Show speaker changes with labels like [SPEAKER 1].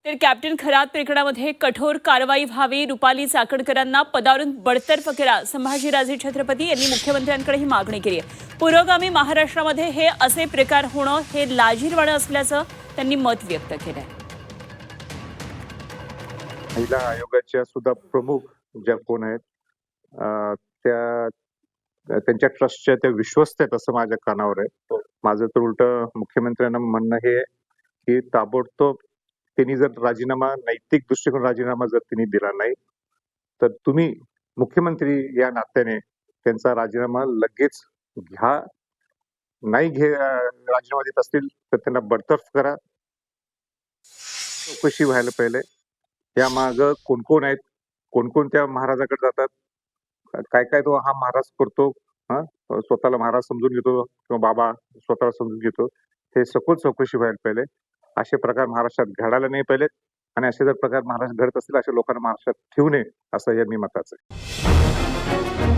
[SPEAKER 1] तर कॅप्टन खरात प्रकरणामध्ये कठोर कारवाई व्हावी, रुपाली चाकणकरांना पदावरून बडतर्फ करा, संभाजीराजे छत्रपती यांनी मुख्यमंत्र्यांकडे ही मागणी केली आहे. पुरोगामी महाराष्ट्रामध्ये हे असे प्रकार होणं हे लाजिरवाणं असल्याचं त्यांनी मत व्यक्त केलंय.
[SPEAKER 2] महिला आयोगाच्या सुद्धा प्रमुख ज्या कोण आहेत त्या त्यांच्या ट्रस्टच्या त्या विश्वस्त आहेत असं माझ्या कानावर आहे. माझं तर उलट मुख्यमंत्र्यांना म्हणणं हे की ताबडतोब त्यांनी जर राजीनामा नैतिक दृष्टिकोन राजीनामा जर त्यांनी दिला नाही तर तुम्ही मुख्यमंत्री या नात्याने त्यांचा राजीनामा लगेच घ्या. नाही राजीनामा देत असतील तर त्यांना बडतर्फ करा. चौकशी व्हायला पाहिजे या माग कोण कोण आहेत, कोणकोणत्या महाराजाकडे जातात, काय काय तो हा महाराज करतो, स्वतःला महाराज समजून घेतो किंवा बाबा स्वतःला समजून घेतो, हे सखोल चौकशी व्हायला पाहिजे. असे प्रकार महाराष्ट्रात घडायला नाही पाहिजेत आणि असे जर प्रकार महाराष्ट्रात घडत असतील अशा लोकांना महाराष्ट्रात ठेवू नये असं या मी मताचं आहे.